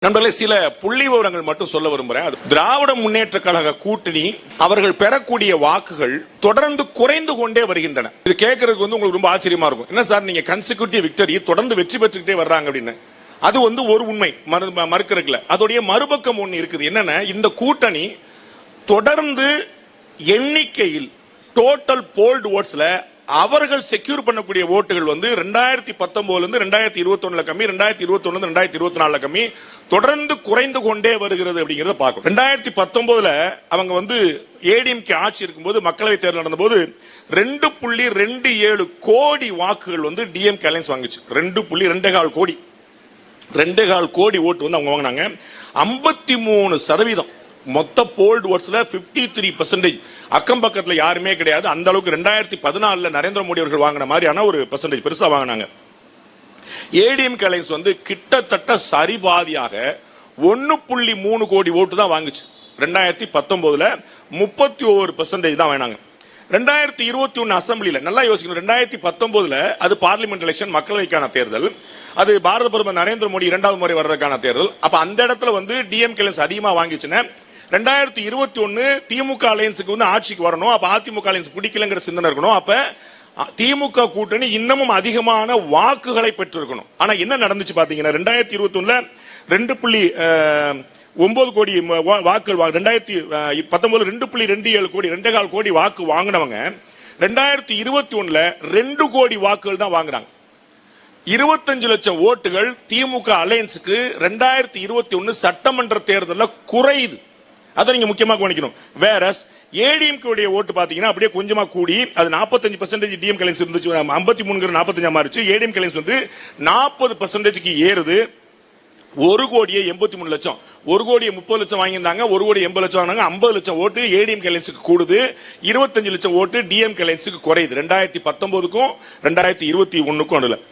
நண்பர்களே, சில புள்ளி விவரங்கள் மட்டும் சொல்ல விரும்புறேன். திராவிட முன்னேற்ற கழக கூட்டணி அவர்கள் பெறக்கூடிய வாக்குகள் தொடர்ந்து குறைந்து கொண்டே வருகின்றன. இது கேட்கறதுக்கு உங்களுக்கு ரொம்ப ஆச்சரியமா இருக்கும். என்ன சார், நீங்க கன்சிக்யூட்டிவ் விக்டரி தொடர்ந்து வெற்றி பெற்றுக்கிட்டே வர்றாங்க அப்படின்னு. அது ஒரு உண்மை, மறுக்கிறதுல. அதோடைய மறுபக்கம் ஒண்ணு இருக்குது. என்னன்னா, இந்த கூட்டணி தொடர்ந்து எண்ணிக்கையில் டோட்டல் போல்டு ஓட்ஸ்ல அவர்கள் செக்யூர் பண்ணக்கூடிய ஓட்டுகள் 2019 இருந்து 2021 கம்மி, 2021 இருந்து 2024 கம்மி, தொடர்ந்து குறைந்து கொண்டே வருகிறது அப்படிங்கறத பார்க்கணும். 2019 அவங்க ஏடிஎம்கே ஆட்சி இருக்கும்போது, மக்களவை தேர்தல் நடந்த போது 2.27 கோடி வாக்குகள் டிஎம்கே அலைன்ஸ் வாங்குச்சு. 2.25 கோடி 2.25 கோடி ஓட்டு அவங்க வாங்கினாங்க. 53% மொத்த போல்டு ஓட்ஸ்ல 53%. அக்கம் பக்கத்துல யாருமே கிடையாது. அந்த அளவுக்கு 2014 நரேந்திர மோடி அவர்கள் வாங்கின மாதிரியான ஒரு பெர்சன்டேஜ் பெருசா வாங்கினாங்க. ஏடிஎம்கே அலைன்ஸ் கிட்டத்தட்ட சரிபாதியாக 1.3 கோடி ஓட்டு தான் வாங்குச்சு. 2019 31% தான் வாங்கினாங்க. 2021 அசம்பிளில நல்லா யோசிக்கணும். 2019 அது பார்லிமெண்ட் எலெக்ஷன், மக்களவைக்கான தேர்தல். அது பாரத பிரதமர் நரேந்திர மோடி இரண்டாவது முறை வர்றதுக்கான தேர்தல். அப்ப அந்த இடத்துல டிஎம்கே அலைன்ஸ் அதிகமா வாங்கிச்சுன்னா, 2021 திமுக அலைன்ஸுக்கு ஆட்சிக்கு வரணும். அப்ப அதிமுக அலைன்ஸ் பிடிக்கலங்கிற சிந்தனை இருக்கணும். அப்ப திமுக கூட்டணி இன்னமும் அதிகமான வாக்குகளை பெற்றிருக்கணும். ஆனா என்ன நடந்துச்சு பாத்தீங்கன்னா, 2021 2.9 கோடி வாக்குகள், 2019 2.27 கோடி 2.25 கோடி வாக்கு வாங்கினவங்க 2021 2 கோடி வாக்குகள் தான் வாங்குறாங்க. 25 லட்சம் ஓட்டுகள் திமுக அலையன்ஸுக்கு 2021 சட்டமன்ற தேர்தலில் குறையுது. அதை நீங்க முக்கியமா கவனிக்கணும். வேற ஏடிஎம்கே ஓட்டு பாத்தீங்கன்னா அப்படியே கொஞ்சமா கூடி, அது 45% டிஎம்கே அலையன்ஸ் இருந்துச்சு, 53 45 மாறிச்சு. ஏடிஎம்கே அலையன்ஸ் 40% ஏறுது. 1.83 லட்சம், 1.30 லட்சம் வாங்கியிருந்தாங்க, 1.80 லட்சம் வாங்கினாங்க. 50 லட்சம் ஓட்டு ஏடிஎம்கே அலையன்ஸுக்கு கூடுது, 25 லட்சம் ஓட்டு டிஎம்கே அலையன்ஸுக்கு குறையுது. 2019க்கும் 2021க்கும்